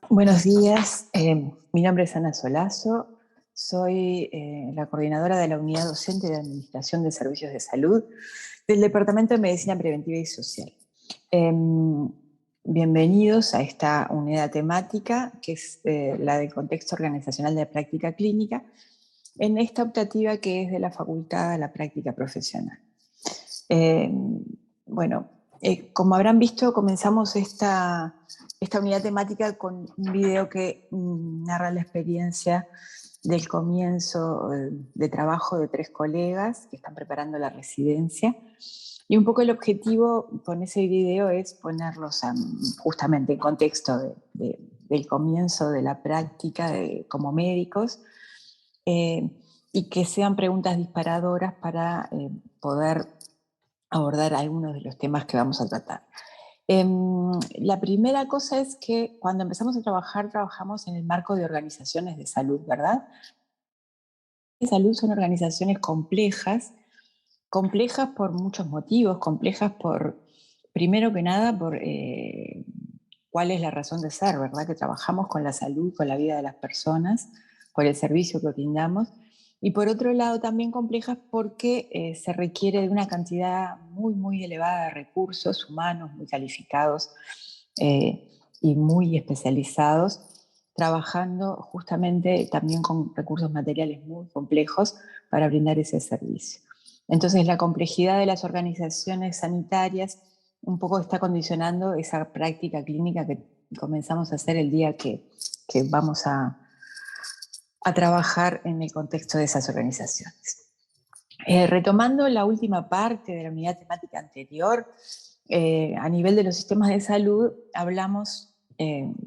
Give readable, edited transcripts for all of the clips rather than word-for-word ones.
Buenos días, mi nombre es Ana Solazo, soy la coordinadora de la Unidad Docente de Administración de Servicios de Salud del Departamento de Medicina Preventiva y Social. Bienvenidos a esta unidad temática, que es la del contexto organizacional de práctica clínica, en esta optativa que es de la Facultad a la Práctica Profesional. Como habrán visto, comenzamos esta unidad temática con un video que narra la experiencia del comienzo de trabajo de 3 colegas que están preparando la residencia. Y un poco el objetivo con ese video es ponerlos justamente en contexto del comienzo de la práctica como médicos, y que sean preguntas disparadoras para poder abordar algunos de los temas que vamos a tratar. La primera cosa es que cuando empezamos a trabajar, trabajamos en el marco de organizaciones de salud, ¿verdad? De salud son organizaciones complejas por muchos motivos, complejas primero que nada, por cuál es la razón de ser, ¿verdad? Que trabajamos con la salud, con la vida de las personas, por el servicio que brindamos. Y por otro lado también complejas porque se requiere de una cantidad muy, muy elevada de recursos humanos, muy calificados y muy especializados, trabajando justamente también con recursos materiales muy complejos para brindar ese servicio. Entonces la complejidad de las organizaciones sanitarias un poco está condicionando esa práctica clínica que comenzamos a hacer el día que vamos a trabajar en el contexto de esas organizaciones. Retomando la última parte de la unidad temática anterior, a nivel de los sistemas de salud,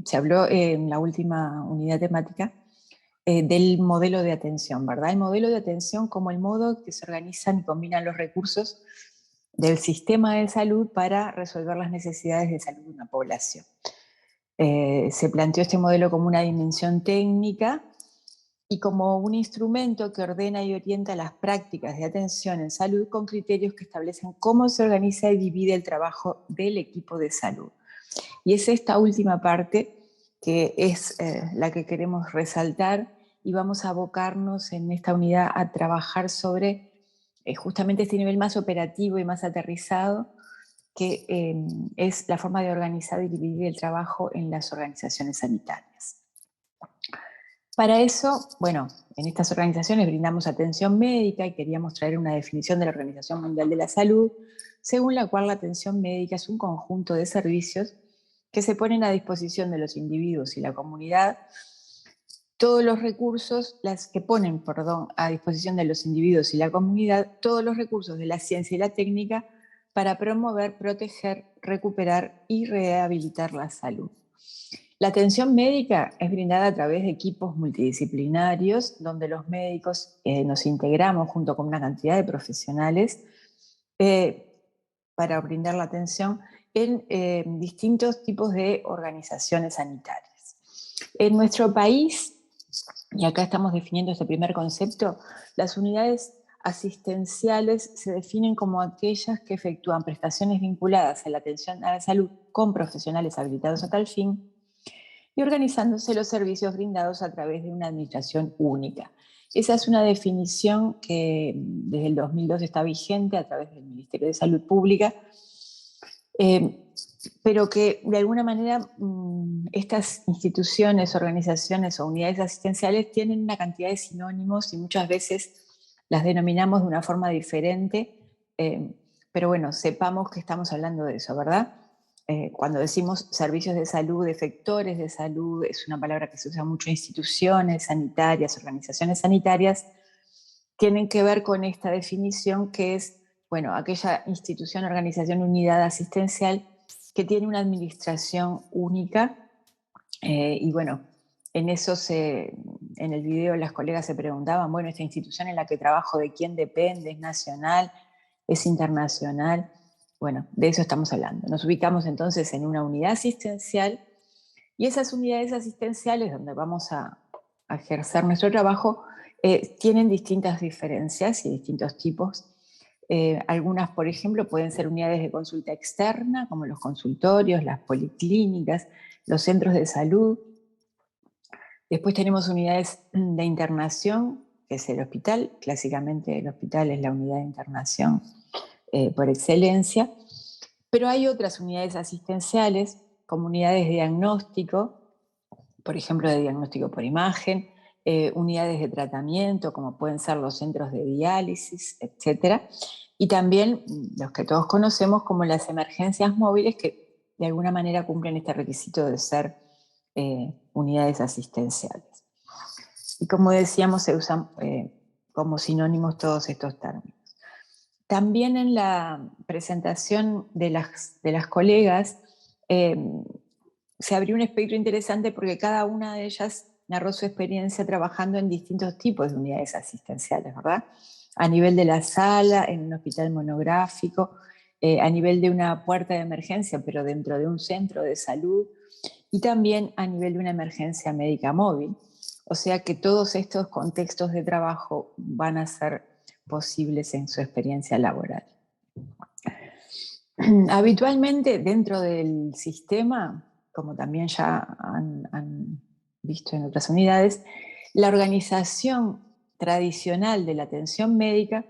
se habló en la última unidad temática del modelo de atención, ¿verdad? El modelo de atención como el modo que se organizan y combinan los recursos del sistema de salud para resolver las necesidades de salud de una población. Se planteó este modelo como una dimensión técnica y como un instrumento que ordena y orienta las prácticas de atención en salud con criterios que establecen cómo se organiza y divide el trabajo del equipo de salud. Y es esta última parte que es la que queremos resaltar y vamos a abocarnos en esta unidad a trabajar sobre justamente este nivel más operativo y más aterrizado, que es la forma de organizar y dividir el trabajo en las organizaciones sanitarias. Para eso, bueno, en estas organizaciones brindamos atención médica y queríamos traer una definición de la Organización Mundial de la Salud, según la cual la atención médica es un conjunto de servicios que se ponen a disposición de los individuos y la comunidad, todos los recursos, a disposición de los individuos y la comunidad, todos los recursos de la ciencia y la técnica para promover, proteger, recuperar y rehabilitar la salud. La atención médica es brindada a través de equipos multidisciplinarios, donde los médicos nos integramos junto con una cantidad de profesionales para brindar la atención en distintos tipos de organizaciones sanitarias. En nuestro país, y acá estamos definiendo este primer concepto, las unidades asistenciales se definen como aquellas que efectúan prestaciones vinculadas a la atención a la salud con profesionales habilitados a tal fin y organizándose los servicios brindados a través de una administración única. Esa es una definición que desde el 2002 está vigente a través del Ministerio de Salud Pública, pero que de alguna manera estas instituciones, organizaciones o unidades asistenciales tienen una cantidad de sinónimos y muchas veces las denominamos de una forma diferente, pero bueno, sepamos que estamos hablando de eso, ¿verdad? Cuando decimos servicios de salud, efectores de salud, es una palabra que se usa mucho en instituciones sanitarias, organizaciones sanitarias, tienen que ver con esta definición que es, bueno, aquella institución, organización, unidad asistencial que tiene una administración única. Y bueno, en el video las colegas se preguntaban, bueno, esta institución en la que trabajo, ¿de quién depende? ¿Es nacional? ¿Es internacional? Bueno, de eso estamos hablando. Nos ubicamos entonces en una unidad asistencial y esas unidades asistenciales donde vamos a ejercer nuestro trabajo tienen distintas diferencias y distintos tipos. Algunas, por ejemplo, pueden ser unidades de consulta externa, como los consultorios, las policlínicas, los centros de salud. Después tenemos unidades de internación, que es el hospital. Clásicamente el hospital es la unidad de internación por excelencia. Pero hay otras unidades asistenciales, como unidades de diagnóstico, por ejemplo, de diagnóstico por imagen, unidades de tratamiento, como pueden ser los centros de diálisis, etc. Y también los que todos conocemos como las emergencias móviles, que de alguna manera cumplen este requisito de ser unidades asistenciales. Y como decíamos, se usan como sinónimos todos estos términos. También en la presentación de las colegas se abrió un espectro interesante porque cada una de ellas narró su experiencia trabajando en distintos tipos de unidades asistenciales, ¿verdad? A nivel de la sala, en un hospital monográfico, a nivel de una puerta de emergencia, pero dentro de un centro de salud, y también a nivel de una emergencia médica móvil. O sea que todos estos contextos de trabajo van a ser posibles en su experiencia laboral. Habitualmente dentro del sistema, como también ya han visto en otras unidades, la organización tradicional de la atención médica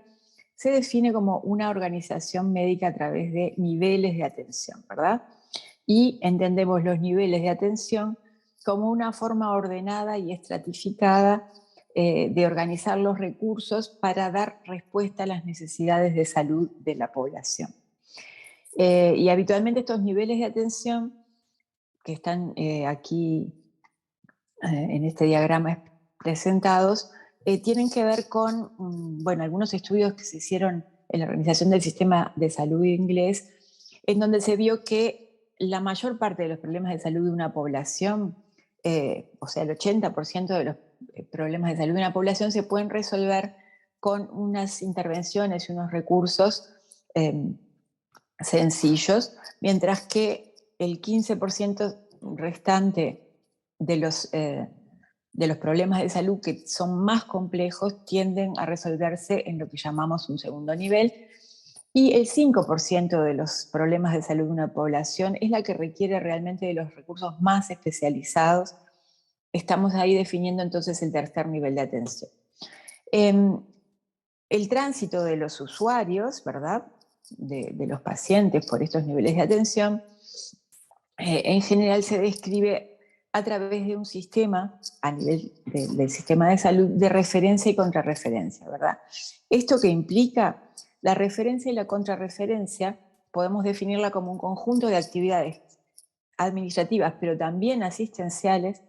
se define como una organización médica a través de niveles de atención, ¿verdad? Y entendemos los niveles de atención como una forma ordenada y estratificada de organizar los recursos para dar respuesta a las necesidades de salud de la población. Y habitualmente estos niveles de atención que están aquí en este diagrama presentados tienen que ver con bueno, algunos estudios que se hicieron en la Organización del Sistema de Salud inglés, en donde se vio que la mayor parte de los problemas de salud de una población, o sea, el 80% de los problemas de salud de una población se pueden resolver con unas intervenciones y unos recursos sencillos, mientras que el 15% restante de los problemas de salud que son más complejos tienden a resolverse en lo que llamamos un segundo nivel, y el 5% de los problemas de salud de una población es la que requiere realmente de los recursos más especializados. Estamos ahí definiendo entonces el tercer nivel de atención. El tránsito de los usuarios, ¿verdad?, de los pacientes por estos niveles de atención, en general se describe a través de un sistema, a nivel del sistema de salud, de referencia y contrarreferencia, ¿verdad? Esto que implica la referencia y la contrarreferencia, podemos definirla como un conjunto de actividades administrativas, pero también asistenciales,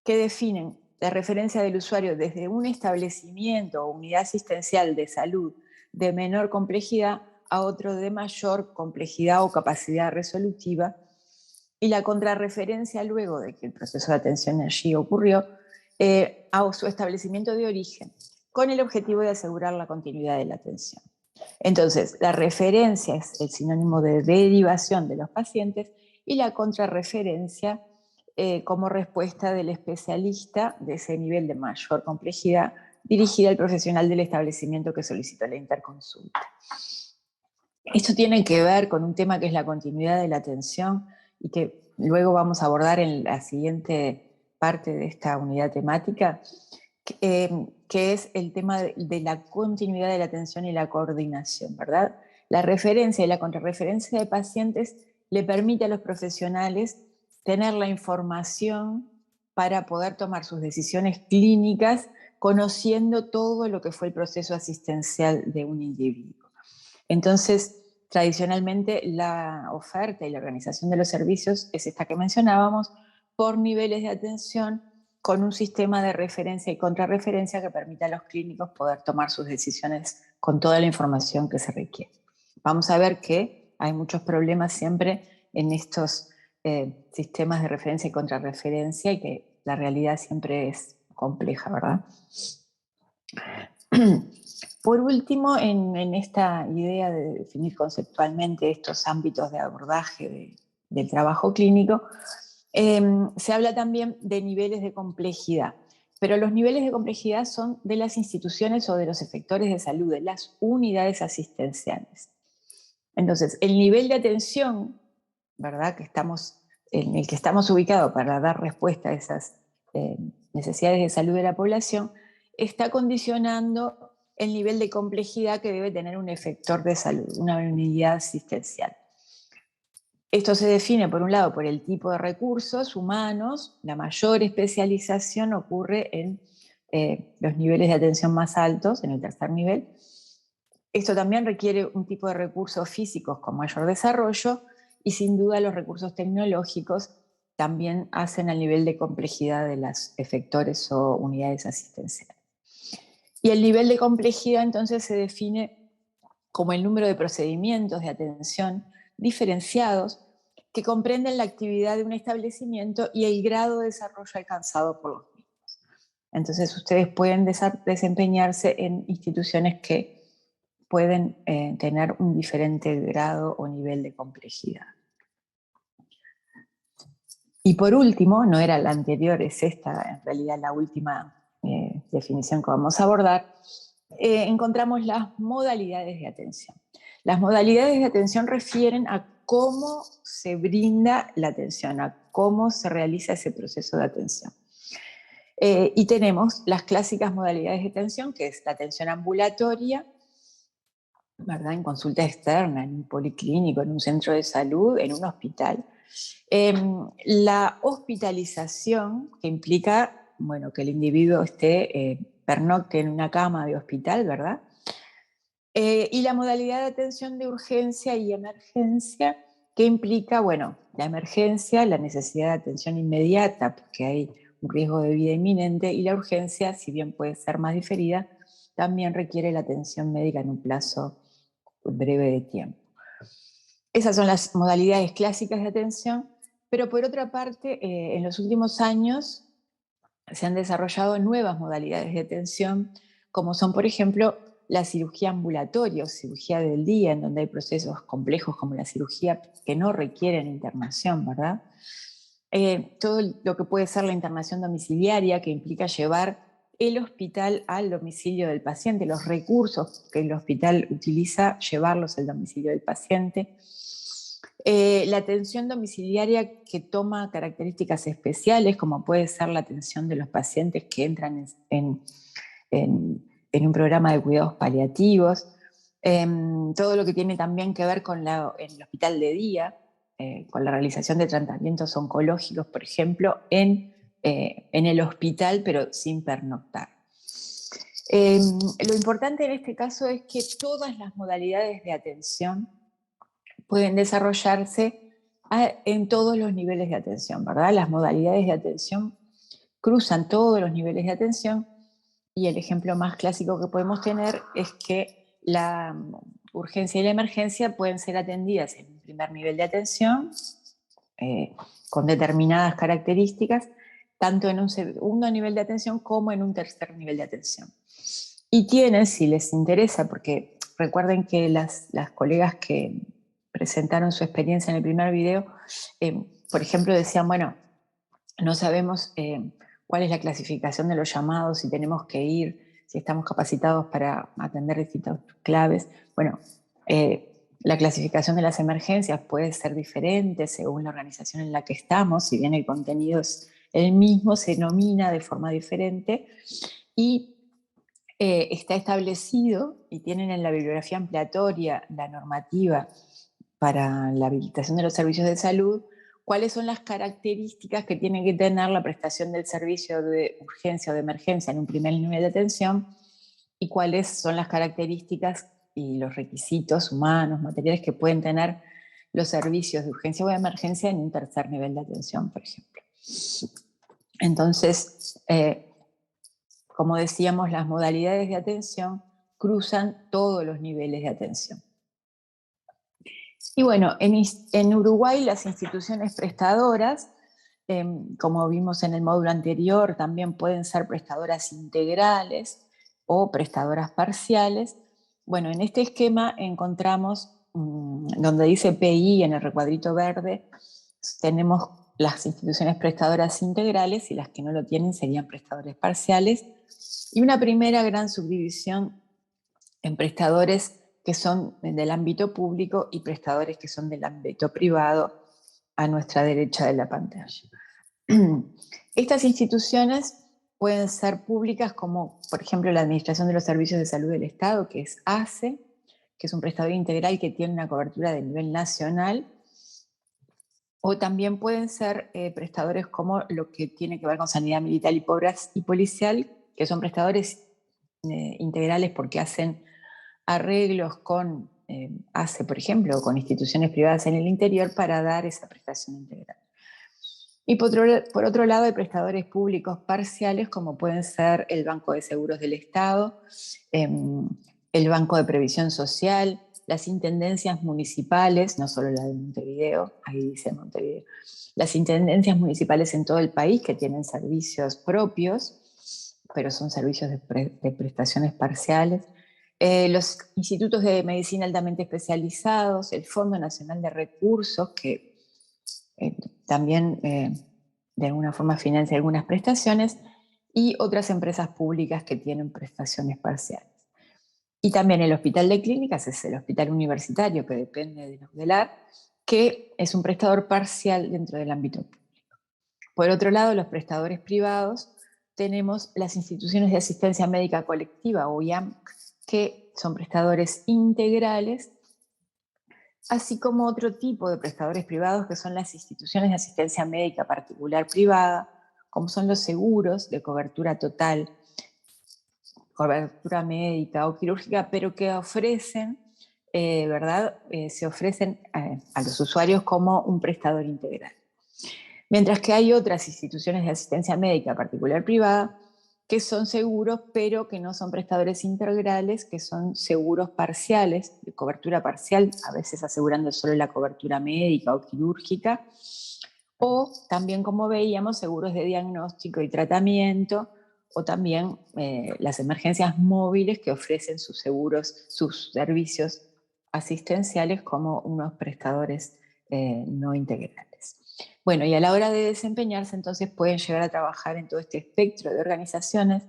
que definen la referencia del usuario desde un establecimiento o unidad asistencial de salud de menor complejidad a otro de mayor complejidad o capacidad resolutiva, y la contrarreferencia luego de que el proceso de atención allí ocurrió a su establecimiento de origen, con el objetivo de asegurar la continuidad de la atención. Entonces, la referencia es el sinónimo de derivación de los pacientes y la contrarreferencia como respuesta del especialista de ese nivel de mayor complejidad dirigida al profesional del establecimiento que solicitó la interconsulta. Esto tiene que ver con un tema que es la continuidad de la atención y que luego vamos a abordar en la siguiente parte de esta unidad temática, que es el tema de la continuidad de la atención y la coordinación, ¿verdad? La referencia y la contrarreferencia de pacientes le permite a los profesionales tener la información para poder tomar sus decisiones clínicas conociendo todo lo que fue el proceso asistencial de un individuo. Entonces, tradicionalmente la oferta y la organización de los servicios es esta que mencionábamos, por niveles de atención, con un sistema de referencia y contrarreferencia que permita a los clínicos poder tomar sus decisiones con toda la información que se requiere. Vamos a ver que hay muchos problemas siempre en estos sistemas de referencia y contrarreferencia y que la realidad siempre es compleja, ¿verdad? Por último, en esta idea de definir conceptualmente estos ámbitos de abordaje del trabajo clínico, se habla también de niveles de complejidad, pero los niveles de complejidad son de las instituciones o de los efectores de salud, de las unidades asistenciales. Entonces, el nivel de atención, ¿verdad?, en el que estamos ubicados para dar respuesta a esas necesidades de salud de la población, está condicionando el nivel de complejidad que debe tener un efector de salud, una unidad asistencial. Esto se define, por un lado, por el tipo de recursos humanos. La mayor especialización ocurre en los niveles de atención más altos, en el tercer nivel. Esto también requiere un tipo de recursos físicos con mayor desarrollo, y sin duda los recursos tecnológicos también hacen al nivel de complejidad de los efectores o unidades asistenciales. Y el nivel de complejidad entonces se define como el número de procedimientos de atención diferenciados que comprenden la actividad de un establecimiento y el grado de desarrollo alcanzado por los mismos. Entonces ustedes pueden desempeñarse en instituciones que pueden tener un diferente grado o nivel de complejidad. Y por último, no era la anterior, es esta en realidad la última definición que vamos a abordar, encontramos las modalidades de atención. Las modalidades de atención refieren a cómo se brinda la atención, a cómo se realiza ese proceso de atención. Y tenemos las clásicas modalidades de atención, que es la atención ambulatoria, ¿verdad?, en consulta externa, en un policlínico, en un centro de salud, en un hospital. La hospitalización, que implica, bueno, que el individuo pernocte en una cama de hospital, ¿verdad? Y la modalidad de atención de urgencia y emergencia, que implica, bueno, la emergencia, la necesidad de atención inmediata, porque hay un riesgo de vida inminente, y la urgencia, si bien puede ser más diferida, también requiere la atención médica en un plazo breve de tiempo. Esas son las modalidades clásicas de atención, pero por otra parte, en los últimos años se han desarrollado nuevas modalidades de atención, como son, por ejemplo, la cirugía ambulatoria o cirugía del día, en donde hay procesos complejos como la cirugía que no requieren internación, ¿verdad? Todo lo que puede ser la internación domiciliaria, que implica llevar el hospital al domicilio del paciente, los recursos que el hospital utiliza, llevarlos al domicilio del paciente. La atención domiciliaria, que toma características especiales, como puede ser la atención de los pacientes que entran en un programa de cuidados paliativos, todo lo que tiene también que ver con el hospital de día, con la realización de tratamientos oncológicos, por ejemplo, en el hospital, pero sin pernoctar. Lo importante en este caso es que todas las modalidades de atención pueden desarrollarse en todos los niveles de atención, ¿verdad? Las modalidades de atención cruzan todos los niveles de atención, y el ejemplo más clásico que podemos tener es que la urgencia y la emergencia pueden ser atendidas en un primer nivel de atención con determinadas características, tanto en un segundo nivel de atención como en un tercer nivel de atención. Y tienen, si les interesa, porque recuerden que las colegas que presentaron su experiencia en el primer video, por ejemplo, decían, bueno, no sabemos cuál es la clasificación de los llamados, si tenemos que ir, si estamos capacitados para atender distintas claves. Bueno, la clasificación de las emergencias puede ser diferente según la organización en la que estamos, si bien el contenido es el mismo, se denomina de forma diferente, y está establecido, y tienen en la bibliografía ampliatoria la normativa para la habilitación de los servicios de salud, cuáles son las características que tiene que tener la prestación del servicio de urgencia o de emergencia en un primer nivel de atención, y cuáles son las características y los requisitos humanos, materiales que pueden tener los servicios de urgencia o de emergencia en un tercer nivel de atención, por ejemplo. Entonces, como decíamos, las modalidades de atención cruzan todos los niveles de atención. Y bueno, en Uruguay las instituciones prestadoras, como vimos en el módulo anterior, también pueden ser prestadoras integrales o prestadoras parciales. Bueno, en este esquema encontramos, donde dice PI en el recuadrito verde, tenemos las instituciones prestadoras integrales, y las que no lo tienen serían prestadores parciales, y una primera gran subdivisión en prestadores que son del ámbito público y prestadores que son del ámbito privado, a nuestra derecha de la pantalla. Estas instituciones pueden ser públicas como, por ejemplo, la Administración de los Servicios de Salud del Estado, que es ACE, que es un prestador integral que tiene una cobertura de nivel nacional, o también pueden ser prestadores como lo que tiene que ver con sanidad militar y policial, que son prestadores integrales porque hacen arreglos con ACE, por ejemplo, o con instituciones privadas en el interior para dar esa prestación integral. Y por otro lado, hay prestadores públicos parciales, como pueden ser el Banco de Seguros del Estado, el Banco de Previsión Social, las intendencias municipales, no solo la de Montevideo, ahí dice Montevideo, las intendencias municipales en todo el país que tienen servicios propios, pero son servicios de prestaciones parciales, los institutos de medicina altamente especializados, el Fondo Nacional de Recursos, que también de alguna forma financia algunas prestaciones, y otras empresas públicas que tienen prestaciones parciales. Y también el Hospital de Clínicas es el hospital universitario que depende de la UDELAR, que es un prestador parcial dentro del ámbito público. Por otro lado, los prestadores privados, tenemos las instituciones de asistencia médica colectiva, o IAM, que son prestadores integrales, así como otro tipo de prestadores privados que son las instituciones de asistencia médica particular privada, como son los seguros de cobertura total, cobertura médica o quirúrgica, pero que ofrecen, ¿verdad? Se ofrecen a los usuarios como un prestador integral. Mientras que hay otras instituciones de asistencia médica particular privada que son seguros, pero que no son prestadores integrales, que son seguros parciales, de cobertura parcial, a veces asegurando solo la cobertura médica o quirúrgica, o también, como veíamos, seguros de diagnóstico y tratamiento, o también las emergencias móviles que ofrecen sus seguros, sus servicios asistenciales como unos prestadores no integrales. Bueno, y a la hora de desempeñarse, entonces pueden llegar a trabajar en todo este espectro de organizaciones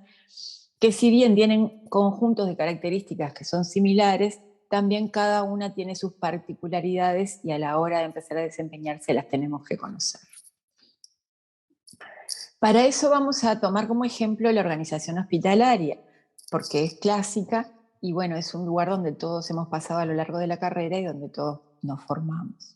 que, si bien tienen conjuntos de características que son similares, también cada una tiene sus particularidades y a la hora de empezar a desempeñarse las tenemos que conocer. Para eso vamos a tomar como ejemplo la organización hospitalaria, porque es clásica y bueno, es un lugar donde todos hemos pasado a lo largo de la carrera y donde todos nos formamos.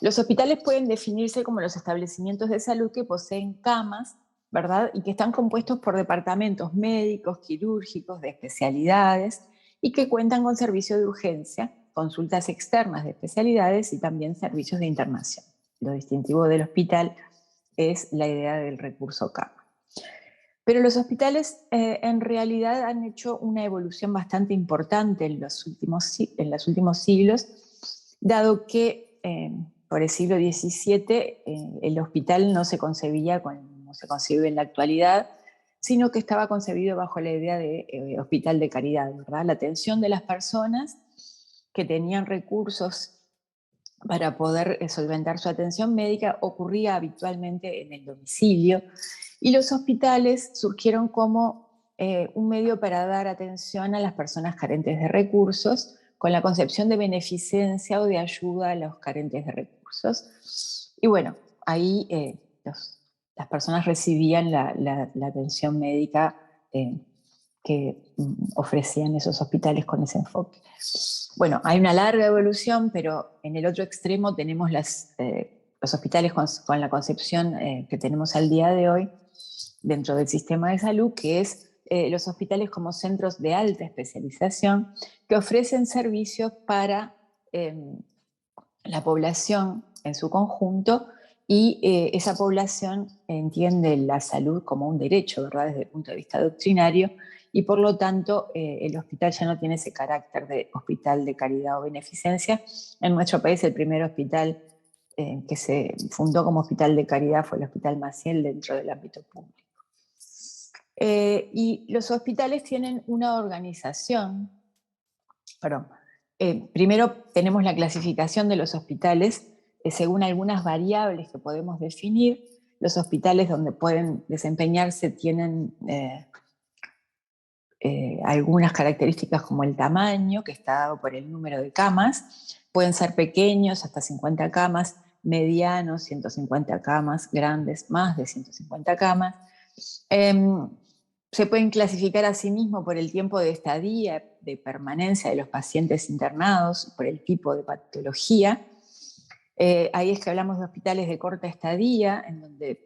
Los hospitales pueden definirse como los establecimientos de salud que poseen camas, ¿verdad? Y que están compuestos por departamentos médicos, quirúrgicos, de especialidades, y que cuentan con servicio de urgencia, consultas externas de especialidades y también servicios de internación. Lo distintivo del hospital es la idea del recurso cama. Pero los hospitales en realidad han hecho una evolución bastante importante en los últimos siglos, dado que por el siglo XVII el hospital no se concebía como se concibe en la actualidad, sino que estaba concebido bajo la idea de hospital de caridad, ¿verdad? La atención de las personas que tenían recursos para poder solventar su atención médica ocurría habitualmente en el domicilio, y los hospitales surgieron como un medio para dar atención a las personas carentes de recursos, con la concepción de beneficencia o de ayuda a los carentes de recursos. Y bueno, ahí las personas recibían la atención médica que ofrecían esos hospitales con ese enfoque. Bueno, hay una larga evolución, pero en el otro extremo tenemos los hospitales con la concepción que tenemos al día de hoy dentro del sistema de salud, que es los hospitales como centros de alta especialización que ofrecen servicios para la población en su conjunto, y esa población entiende la salud como un derecho, ¿verdad? Desde el punto de vista doctrinario, y por lo tanto el hospital ya no tiene ese carácter de hospital de caridad o beneficencia. En nuestro país el primer hospital que se fundó como hospital de caridad fue el Hospital Maciel dentro del ámbito público. Y los hospitales tienen una organización, primero tenemos la clasificación de los hospitales según algunas variables que podemos definir, los hospitales donde pueden desempeñarse tienen algunas características como el tamaño, que está dado por el número de camas. Pueden ser pequeños, hasta 50 camas, medianos, 150 camas, grandes, más de 150 camas. Se pueden clasificar a sí mismo por el tiempo de estadía, de permanencia de los pacientes internados, por el tipo de patología. Ahí es que hablamos de hospitales de corta estadía, en donde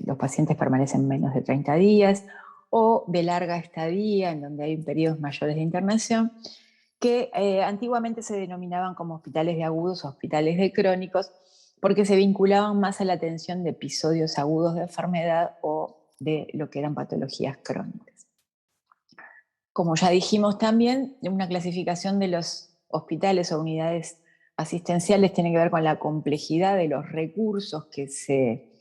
los pacientes permanecen menos de 30 días, o de larga estadía, en donde hay periodos mayores de internación, que antiguamente se denominaban como hospitales de agudos o hospitales de crónicos, porque se vinculaban más a la atención de episodios agudos de enfermedad o de lo que eran patologías crónicas. Como ya dijimos también, una clasificación de los hospitales o unidades asistenciales tiene que ver con la complejidad de los recursos que se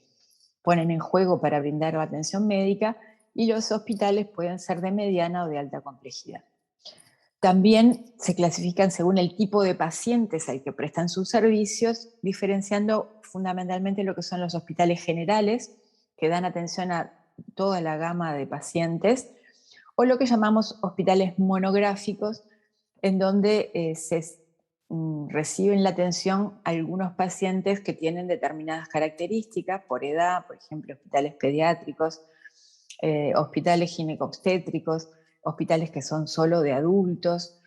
ponen en juego para brindar atención médica, y los hospitales pueden ser de mediana o de alta complejidad. También se clasifican según el tipo de pacientes al que prestan sus servicios, diferenciando fundamentalmente lo que son los hospitales generales, que dan atención a toda la gama de pacientes, o lo que llamamos hospitales monográficos, en donde reciben la atención algunos pacientes que tienen determinadas características por edad, por ejemplo, hospitales pediátricos, hospitales ginecobstétricos, hospitales que son solo de adultos,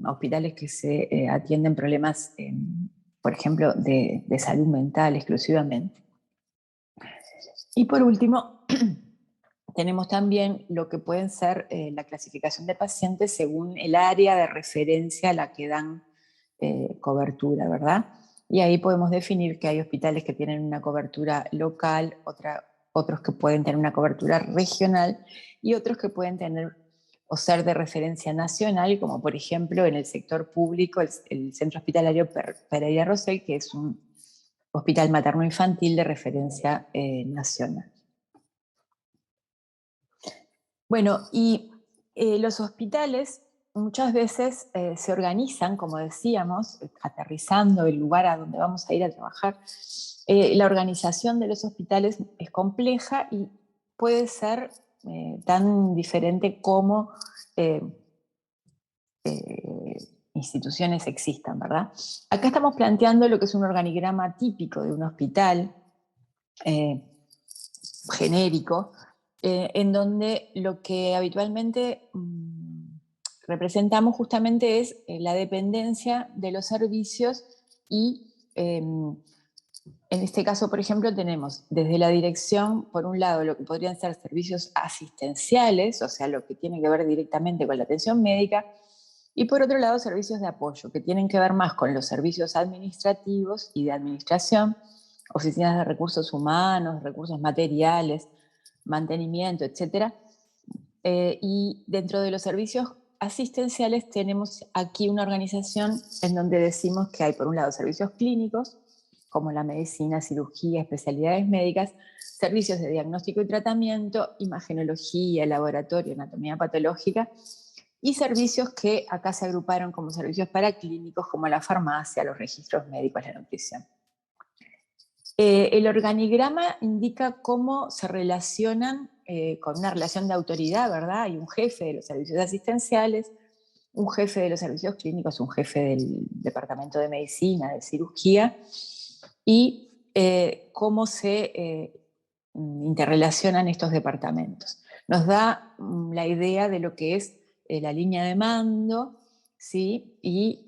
hospitales que se atienden problemas, por ejemplo, de salud mental exclusivamente. Y por último, tenemos también lo que pueden ser la clasificación de pacientes según el área de referencia a la que dan cobertura, ¿verdad? Y ahí podemos definir que hay hospitales que tienen una cobertura local, otros que pueden tener una cobertura regional y otros que pueden tener o ser de referencia nacional, como por ejemplo en el sector público, el Centro Hospitalario Pereira Rosell, que es un hospital materno-infantil de referencia nacional. Bueno, y los hospitales muchas veces se organizan, como decíamos, aterrizando el lugar a donde vamos a ir a trabajar. La organización de los hospitales es compleja y puede ser tan diferente como instituciones existan, ¿verdad? Acá estamos planteando lo que es un organigrama típico de un hospital genérico, en donde lo que habitualmente representamos justamente es la dependencia de los servicios y en este caso, por ejemplo, tenemos desde la dirección, por un lado, lo que podrían ser servicios asistenciales, o sea, lo que tiene que ver directamente con la atención médica, y por otro lado, servicios de apoyo, que tienen que ver más con los servicios administrativos y de administración, oficinas de recursos humanos, recursos materiales, mantenimiento, etc. Y dentro de los servicios asistenciales tenemos aquí una organización en donde decimos que hay, por un lado, servicios clínicos, como la medicina, cirugía, especialidades médicas, servicios de diagnóstico y tratamiento, imagenología, laboratorio, anatomía patológica, y servicios que acá se agruparon como servicios paraclínicos, como la farmacia, los registros médicos, la nutrición. El organigrama indica cómo se relacionan con una relación de autoridad, ¿verdad? Hay un jefe de los servicios asistenciales, un jefe de los servicios clínicos, un jefe del departamento de medicina, de cirugía, y cómo se interrelacionan estos departamentos. Nos da la idea de lo que es la línea de mando, ¿sí? Y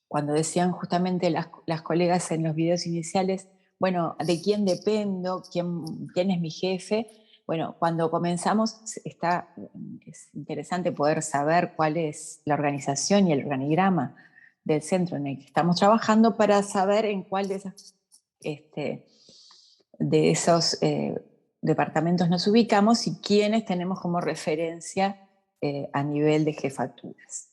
cuando decían justamente las colegas en los videos iniciales, bueno, ¿de quién dependo? ¿Quién es mi jefe? Bueno, cuando comenzamos es interesante poder saber cuál es la organización y el organigrama del centro en el que estamos trabajando para saber en cuál de esos departamentos nos ubicamos y quiénes tenemos como referencia a nivel de jefaturas.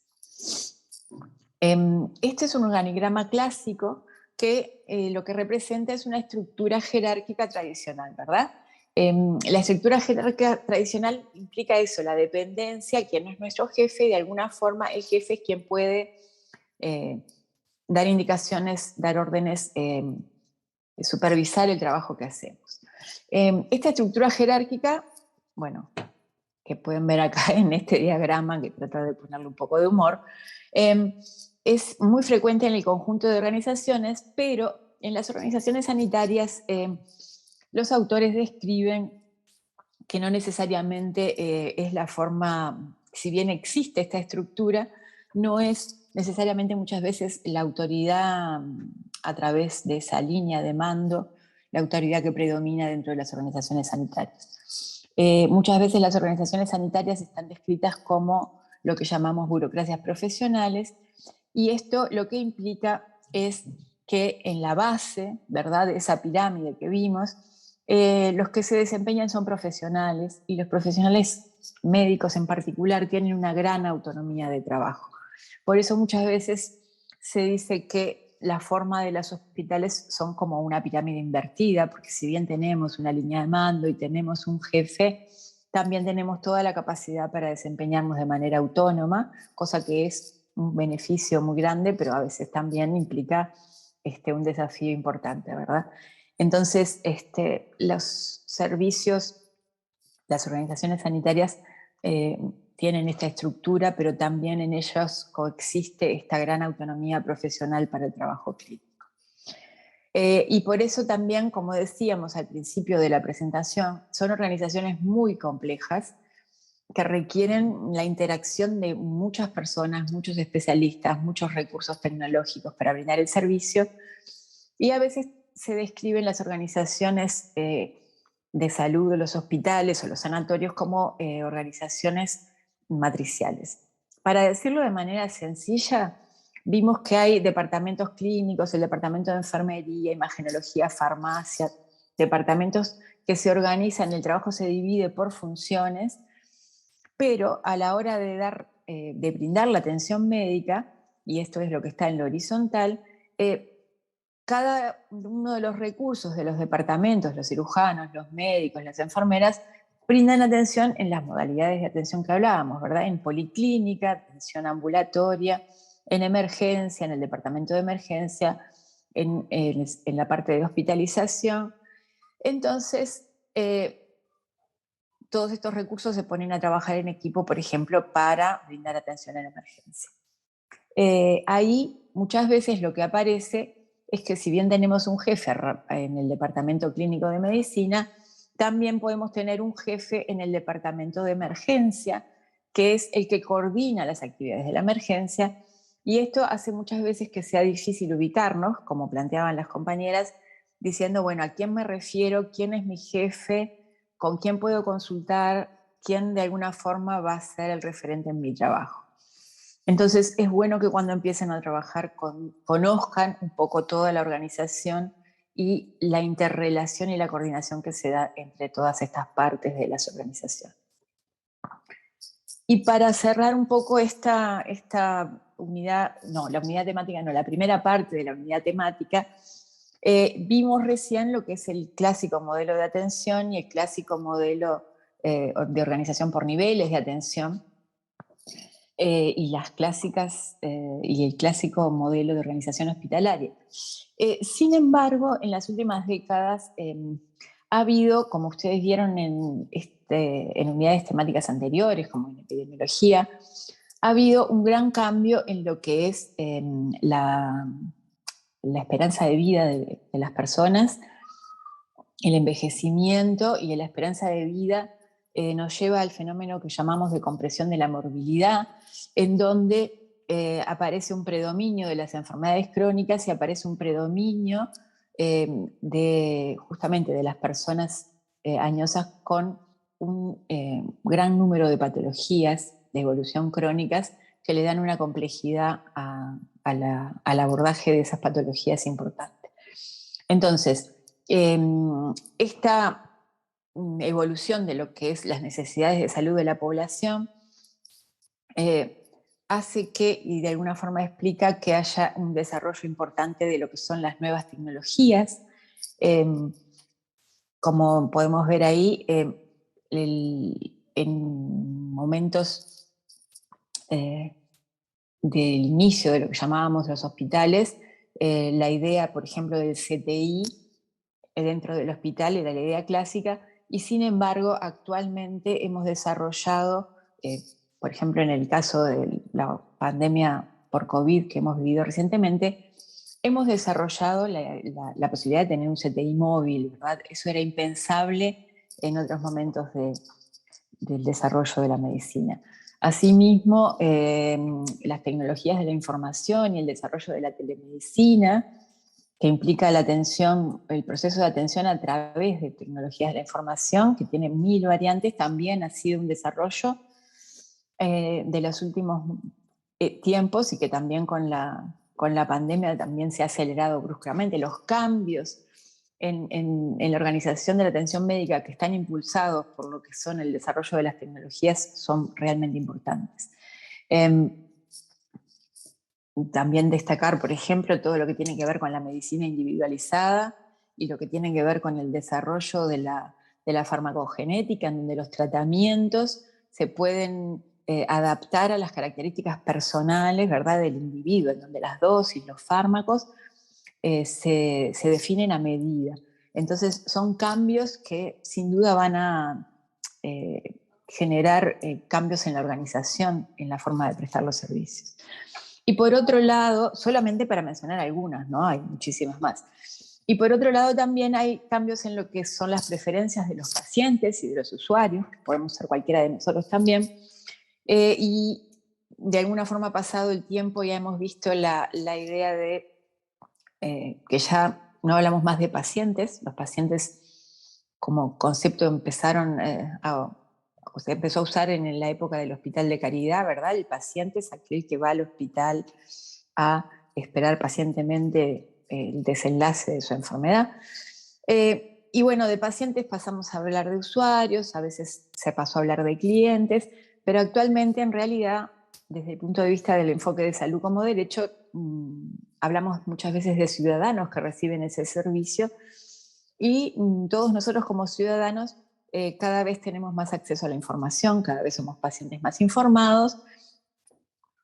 Este es un organigrama clásico que lo que representa es una estructura jerárquica tradicional, ¿verdad? La estructura jerárquica tradicional implica eso, la dependencia, quién es nuestro jefe, y de alguna forma el jefe es quien puede dar indicaciones, dar órdenes, supervisar el trabajo que hacemos. Esta estructura jerárquica, bueno, que pueden ver acá en este diagrama, que trata de ponerle un poco de humor, es muy frecuente en el conjunto de organizaciones, pero en las organizaciones sanitarias los autores describen que no necesariamente es la forma, si bien existe esta estructura, no es necesariamente muchas veces la autoridad a través de esa línea de mando, la autoridad que predomina dentro de las organizaciones sanitarias. Muchas veces las organizaciones sanitarias están descritas como lo que llamamos burocracias profesionales, y esto lo que implica es que en la base, ¿verdad?, de esa pirámide que vimos, los que se desempeñan son profesionales, y los profesionales médicos en particular tienen una gran autonomía de trabajo. Por eso muchas veces se dice que la forma de los hospitales son como una pirámide invertida, porque si bien tenemos una línea de mando y tenemos un jefe, también tenemos toda la capacidad para desempeñarnos de manera autónoma, cosa que es un beneficio muy grande, pero a veces también implica un desafío importante, ¿verdad? Entonces, los servicios, las organizaciones sanitarias tienen esta estructura, pero también en ellos coexiste esta gran autonomía profesional para el trabajo clínico. Y por eso también, como decíamos al principio de la presentación, son organizaciones muy complejas que requieren la interacción de muchas personas, muchos especialistas, muchos recursos tecnológicos para brindar el servicio, y a veces se describen las organizaciones de salud de los hospitales o los sanatorios como organizaciones matriciales. Para decirlo de manera sencilla, vimos que hay departamentos clínicos, el departamento de enfermería, imagenología, farmacia, departamentos que se organizan, el trabajo se divide por funciones, pero a la hora de brindar la atención médica, y esto es lo que está en lo horizontal, cada uno de los recursos de los departamentos, los cirujanos, los médicos, las enfermeras, brindan atención en las modalidades de atención que hablábamos, ¿verdad? En policlínica, atención ambulatoria, en emergencia, en el departamento de emergencia, en la parte de hospitalización. Entonces, todos estos recursos se ponen a trabajar en equipo, por ejemplo, para brindar atención en emergencia. Ahí muchas veces lo que aparece es que si bien tenemos un jefe en el departamento clínico de medicina, también podemos tener un jefe en el departamento de emergencia, que es el que coordina las actividades de la emergencia, y esto hace muchas veces que sea difícil ubicarnos, como planteaban las compañeras, diciendo, bueno, ¿a quién me refiero? ¿Quién es mi jefe? ¿Con quién puedo consultar? ¿Quién de alguna forma va a ser el referente en mi trabajo? Entonces es bueno que cuando empiecen a trabajar conozcan un poco toda la organización y la interrelación y la coordinación que se da entre todas estas partes de las organizaciones. Y para cerrar un poco esta unidad, no, la unidad temática no, la primera parte de la unidad temática, vimos recién lo que es el clásico modelo de atención y el clásico modelo de organización por niveles de atención, y las clásicas y el clásico modelo de organización hospitalaria. Sin embargo, en las últimas décadas ha habido, como ustedes vieron en unidades temáticas anteriores, como en epidemiología, ha habido un gran cambio en lo que es la esperanza de vida de las personas, el envejecimiento, y la esperanza de vida nos lleva al fenómeno que llamamos de compresión de la morbilidad, en donde aparece un predominio de las enfermedades crónicas y aparece un predominio justamente de las personas añosas con un gran número de patologías de evolución crónicas que le dan una complejidad al abordaje de esas patologías importantes. Entonces, esta evolución de lo que es las necesidades de salud de la población hace que, y de alguna forma explica, que haya un desarrollo importante de lo que son las nuevas tecnologías. Como podemos ver ahí, en, momentos del inicio de lo que llamábamos los hospitales, la idea, por ejemplo, del CTI dentro del hospital era la idea clásica, y sin embargo, actualmente hemos desarrollado, por ejemplo, en el caso de la pandemia por COVID que hemos vivido recientemente, hemos desarrollado la posibilidad de tener un CTI móvil, ¿verdad? Eso era impensable en otros momentos del desarrollo de la medicina. Asimismo, las tecnologías de la información y el desarrollo de la telemedicina, que implica la atención, el proceso de atención a través de tecnologías de la información, que tiene 1000 variantes, también ha sido un desarrollo de los últimos tiempos, y que también con la pandemia también se ha acelerado bruscamente. Los cambios en la organización de la atención médica que están impulsados por lo que son el desarrollo de las tecnologías son realmente importantes. También destacar, por ejemplo, todo lo que tiene que ver con la medicina individualizada y lo que tiene que ver con el desarrollo de la farmacogenética, en donde los tratamientos se pueden adaptar a las características personales, ¿verdad?, del individuo, en donde las dosis, los fármacos se definen a medida. Entonces son cambios que sin duda van a generar cambios en la organización, en la forma de prestar los servicios. Y por otro lado, solamente para mencionar algunas, ¿no? Hay muchísimas más. Y por otro lado también hay cambios en lo que son las preferencias de los pacientes y de los usuarios, que podemos ser cualquiera de nosotros también. Y de alguna forma, pasado el tiempo, ya hemos visto la idea de que ya no hablamos más de pacientes. Los pacientes como concepto empezaron se empezó a usar en la época del hospital de caridad, ¿verdad? El paciente es aquel que va al hospital a esperar pacientemente el desenlace de su enfermedad. Y bueno, de pacientes pasamos a hablar de usuarios, a veces se pasó a hablar de clientes, pero actualmente en realidad, desde el punto de vista del enfoque de salud como derecho, hablamos muchas veces de ciudadanos que reciben ese servicio, y todos nosotros como ciudadanos cada vez tenemos más acceso a la información, cada vez somos pacientes más informados.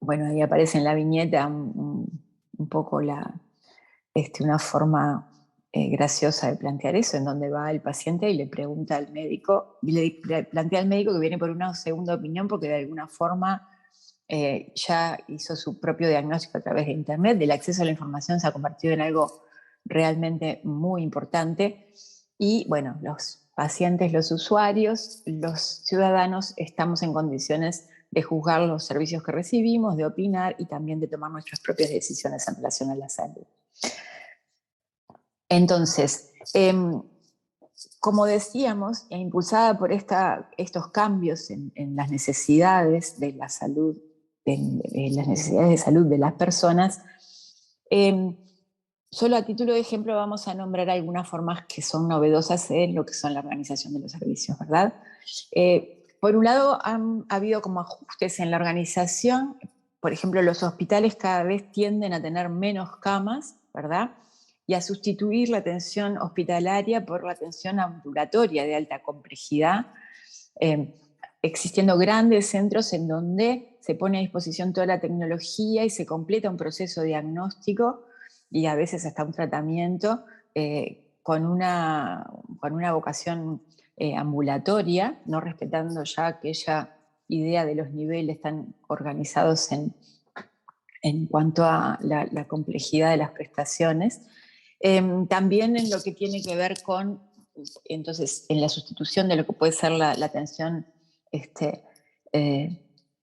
Bueno, ahí aparece en la viñeta un poco una forma graciosa de plantear eso, en donde va el paciente y le pregunta al médico, y le plantea al médico que viene por una segunda opinión porque de alguna forma ya hizo su propio diagnóstico a través de Internet. El acceso a la información se ha convertido en algo realmente muy importante, y bueno, los pacientes, los usuarios, los ciudadanos estamos en condiciones de juzgar los servicios que recibimos, de opinar y también de tomar nuestras propias decisiones en relación a la salud. Entonces, como decíamos, e impulsada por estos cambios en las necesidades de la salud, en las necesidades de salud de las personas, solo a título de ejemplo vamos a nombrar algunas formas que son novedosas en lo que son la organización de los servicios, ¿verdad? Por un lado, han habido como ajustes en la organización. Por ejemplo, los hospitales cada vez tienden a tener menos camas, ¿verdad?, y a sustituir la atención hospitalaria por la atención ambulatoria de alta complejidad, existiendo grandes centros en donde se pone a disposición toda la tecnología y se completa un proceso diagnóstico y a veces hasta un tratamiento con una vocación ambulatoria, no respetando ya aquella idea de los niveles tan organizados en cuanto a la complejidad de las prestaciones. También en lo que tiene que ver con, entonces, en la sustitución de lo que puede ser la atención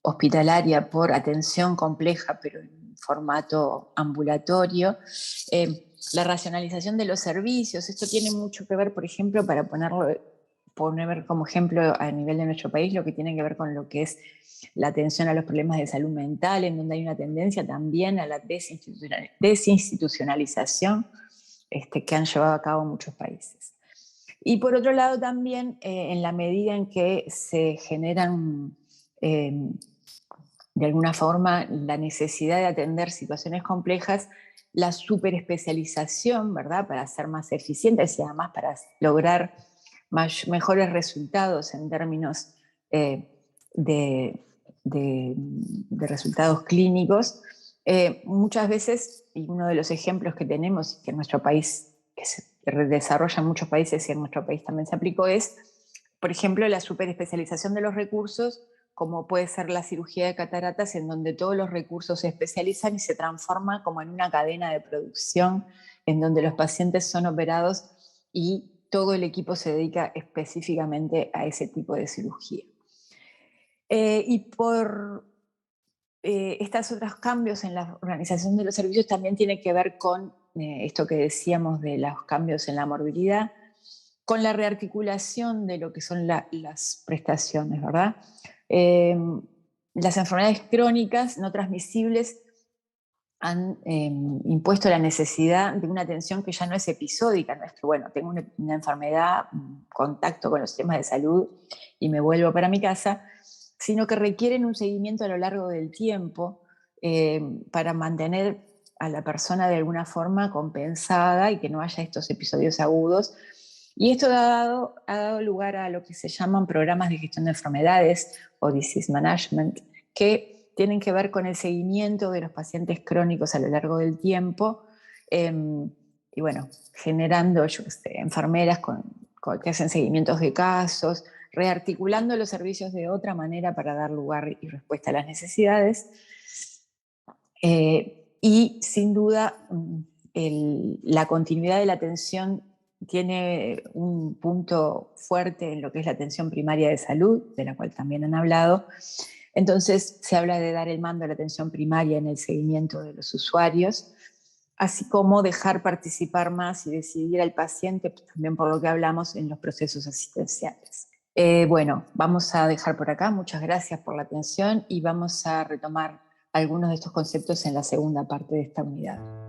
hospitalaria por atención compleja, pero en formato ambulatorio. La racionalización de los servicios, esto tiene mucho que ver, por ejemplo, para poner como ejemplo a nivel de nuestro país, lo que tiene que ver con lo que es la atención a los problemas de salud mental, en donde hay una tendencia también a la desinstitucionalización que han llevado a cabo muchos países. Y por otro lado también, en la medida en que se generan de alguna forma la necesidad de atender situaciones complejas, la superespecialización, ¿verdad?, para ser más eficientes y además para lograr mejores resultados en términos de de resultados clínicos. Muchas veces, y uno de los ejemplos que tenemos, que en nuestro país, que se desarrolla en muchos países y en nuestro país también se aplicó, es, por ejemplo, la superespecialización de los recursos, como puede ser la cirugía de cataratas, en donde todos los recursos se especializan y se transforma como en una cadena de producción, en donde los pacientes son operados y todo el equipo se dedica específicamente a ese tipo de cirugía. Y por estos otros cambios en la organización de los servicios también tiene que ver con esto que decíamos de los cambios en la morbilidad, con la rearticulación de lo que son las prestaciones, ¿verdad? Las enfermedades crónicas no transmisibles han impuesto la necesidad de una atención que ya no es episódica, no es que, bueno, tengo una enfermedad, contacto con los sistemas de salud y me vuelvo para mi casa, sino que requieren un seguimiento a lo largo del tiempo para mantener a la persona de alguna forma compensada y que no haya estos episodios agudos. Y esto ha dado lugar a lo que se llaman programas de gestión de enfermedades o disease management, que tienen que ver con el seguimiento de los pacientes crónicos a lo largo del tiempo y bueno, generando, yo qué sé, enfermeras que hacen seguimientos de casos, rearticulando los servicios de otra manera para dar lugar y respuesta a las necesidades. Y sin duda, la continuidad de la atención tiene un punto fuerte en lo que es la atención primaria de salud, de la cual también han hablado. Entonces se habla de dar el mando a la atención primaria en el seguimiento de los usuarios, así como dejar participar más y decidir al paciente, pues, también por lo que hablamos, en los procesos asistenciales. Bueno, vamos a dejar por acá. Muchas gracias por la atención y vamos a retomar algunos de estos conceptos en la segunda parte de esta unidad.